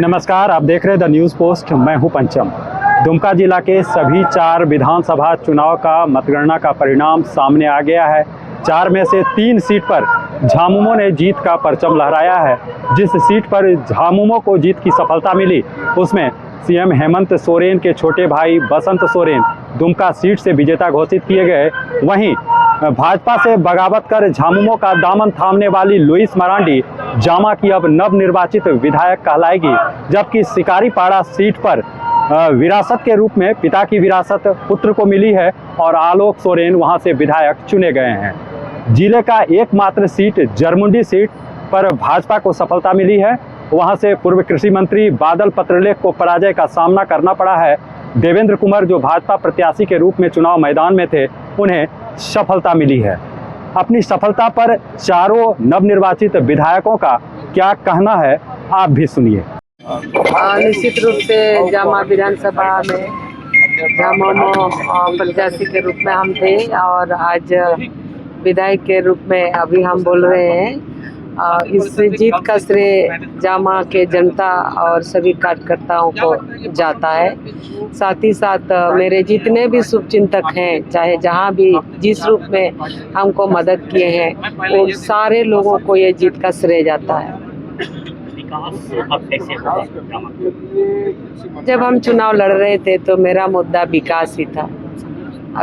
नमस्कार, आप देख रहे हैं द न्यूज़ पोस्ट। मैं हूं पंचम। दुमका जिला के सभी 4 विधानसभा चुनाव का मतगणना का परिणाम सामने आ गया है। 4 में से 3 सीट पर झामुमो ने जीत का परचम लहराया है। जिस सीट पर झामुमो को जीत की सफलता मिली उसमें सीएम हेमंत सोरेन के छोटे भाई बसंत सोरेन दुमका सीट से विजेता घोषित किए गए। वहीं भाजपा से बगावत कर झामुमो का दामन थामने वाली लुइस मरांडी जामा की अब नवनिर्वाचित विधायक कहलाएगी, जबकि शिकारीपाड़ा सीट पर विरासत के रूप में पिता की विरासत पुत्र को मिली है और आलोक सोरेन वहां से विधायक चुने गए हैं। जिले का एकमात्र सीट जरमुंडी सीट पर भाजपा को सफलता मिली है। वहां से पूर्व कृषि मंत्री बादल पत्रलेख को पराजय का सामना करना पड़ा है। देवेंद्र कुमार जो भाजपा प्रत्याशी के रूप में चुनाव मैदान में थे, उन्हें सफलता मिली है। अपनी सफलता पर चारों नवनिर्वाचित विधायकों का क्या कहना है, आप भी सुनिए। निश्चित रूप से जामा विधानसभा में झामुमो प्रत्याशी के रूप में हम थे और आज विधायक के रूप में अभी हम बोल रहे हैं। इस जीत का श्रेय जामा के जनता और सभी कार्यकर्ताओं को जाता है। साथ ही साथ मेरे जितने भी शुभचिंतक हैं, चाहे जहां भी जिस रूप में हमको मदद किए हैं, वो सारे लोगों को ये जीत का श्रेय जाता है। जब हम चुनाव लड़ रहे थे तो मेरा मुद्दा विकास ही था।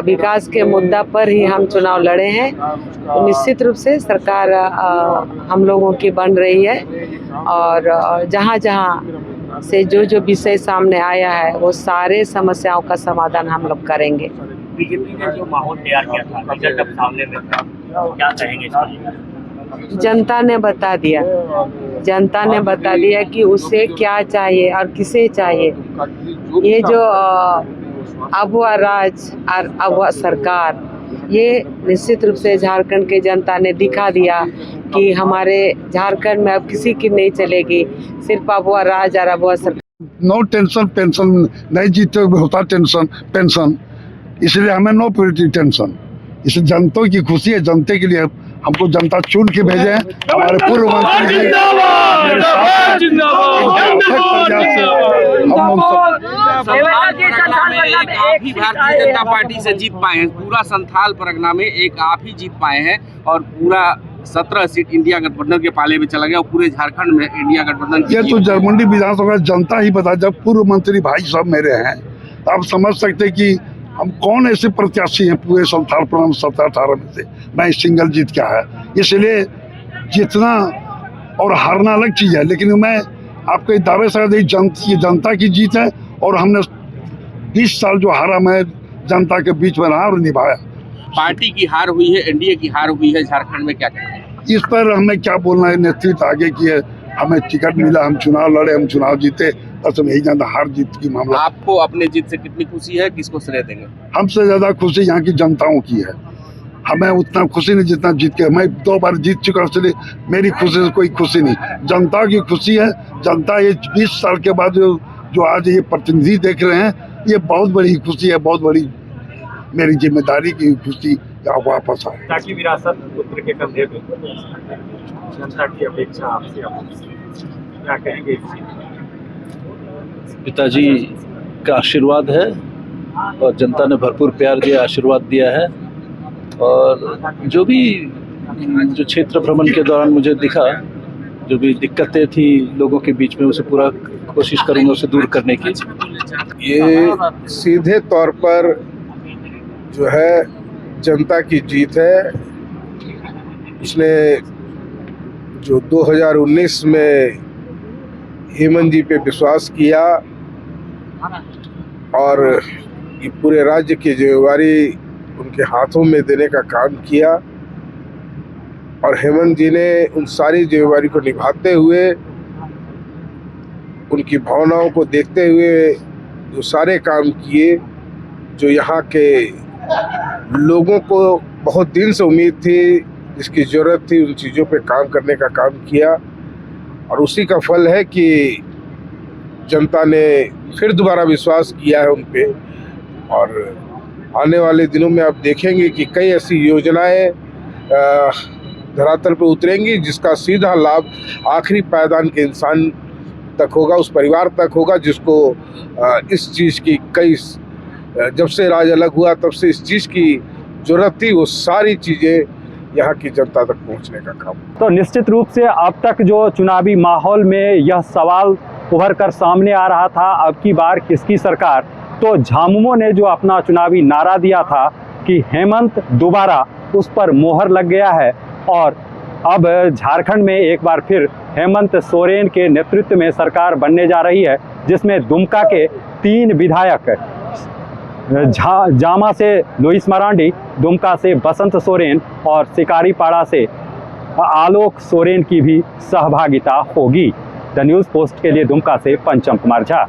विकास के मुद्दा पर ही हम चुनाव लड़े हैं। तो निश्चित रूप से सरकार हम लोगों की बन रही है और जहां जहां से जो विषय सामने आया है वो सारे समस्याओं का समाधान हम लोग करेंगे। बीजेपी ने जो माहौल तैयार किया था, रिजल्ट अब सामने में था, क्या कहेंगे इसके? जनता ने बता दिया। जनता ने बता दिया कि उसे क्या चाहिए और किसे चाहिए। ये जो अबुआ राज और अबुआ सरकार, ये निश्चित रूप से झारखंड के जनता ने दिखा दिया कि हमारे झारखंड में अब किसी की नहीं चलेगी, सिर्फ अबुआ राज और अबुआ सरकार। नो टेंशन, पेंशन नहीं जीते होता टेंशन पेंशन, इसलिए हमें नो टेंशन। इसे जनता की खुशी है। जनता के लिए हमको जनता चुन के भेजे हैं। हमारे पूर्व मंत्री आप ही भारतीय जनता पार्टी से जीत पाए हैं। पूरा संथाल परगना में एक आप ही जीत पाए हैं और पूरा 17 सीट इंडिया गठबंधन के पाले में चला गया और पूरे झारखंड में इंडिया गठबंधन। ये तो जरमुंडी विधानसभा जनता ही बता। जब पूर्व मंत्री भाई साहब मेरे हैं तो आप समझ सकते कि हम कौन ऐसे प्रत्याशी हैं पूरे संथाल परगना 17-18 में से मैं सिंगल जीत क्या है। इसलिए जीतना और हारना अलग चीज है, लेकिन मैं आपके दावे से जनता की जीत है और हमने 20 साल जो हारा मैं जनता के बीच में रहा और निभाया। पार्टी की हार हुई है, एनडीए की हार हुई है झारखंड में, क्या कहना है इस पर? हमें क्या बोलना है, नेतृत्व आगे की है। हमें टिकट मिला, हम चुनाव लड़े, हम चुनाव जीते, बस हम यही जानते। हार जीत की मामला। आपको अपने जीत से कितनी खुशी है, किसको श्रेय देंगे? हमसे ज्यादा खुशी यहाँ की जनताओं की है। हमें उतना खुशी नहीं जितना जीत के। मैं 2 बार जीत चुका, इसलिए मेरी खुशी से कोई खुशी नहीं, जनता की खुशी है। जनता ये 20 साल के बाद जो आज ये प्रतिनिधि देख रहे हैं, ये बहुत बड़ी खुशी है। बहुत बड़ी मेरी जिम्मेदारी की खुशी यहाँ वापस आए। पिता की विरासत पुत्र के कंधे पे, जनता की अपेक्षा आपसे क्या कहेंगे? पिताजी का आशीर्वाद है और जनता ने भरपूर प्यार दिया, आशीर्वाद दिया है। और जो क्षेत्र भ्रमण के दौरान मुझे दिखा, जो भी दिक्कतें थी लोगों के बीच में, उसे पूरा कोशिश करूंगा उसे दूर करने की। ये सीधे तौर पर जो है जनता की जीत है। इसने जो 2019 में हेमंत जी पे विश्वास किया और ये पूरे राज्य की जिम्मेवारी उनके हाथों में देने का काम किया और हेमंत जी ने उन सारी जिम्मेवारी को निभाते हुए, उनकी भावनाओं को देखते हुए जो सारे काम किए, जो यहाँ के लोगों को बहुत दिन से उम्मीद थी, जिसकी ज़रूरत थी, उन चीज़ों पे काम करने का काम किया और उसी का फल है कि जनता ने फिर दोबारा विश्वास किया है उन पे। और आने वाले दिनों में आप देखेंगे कि कई ऐसी योजनाएं धरातल पर उतरेंगी जिसका सीधा लाभ आखिरी पायदान के इंसान तक होगा, उस परिवार तक होगा जिसको इस चीज़ की जब से राज्य अलग हुआ तब से इस चीज़ की जरूरत थी, वो सारी चीज़ें यहाँ की जनता तक पहुँचने का काम। तो निश्चित रूप से अब तक जो चुनावी माहौल में यह सवाल उभर कर सामने आ रहा था, अब की बार किसकी सरकार, तो झामुमो ने जो अपना चुनावी नारा दिया था कि हेमंत दोबारा, उस पर मोहर लग गया है और अब झारखंड में एक बार फिर हेमंत सोरेन के नेतृत्व में सरकार बनने जा रही है, जिसमें दुमका के 3 विधायक, जामा से लुइस मरांडी, दुमका से बसंत सोरेन और शिकारीपाड़ा से आलोक सोरेन की भी सहभागिता होगी। द न्यूज़ पोस्ट के लिए दुमका से पंचम कुमार झा।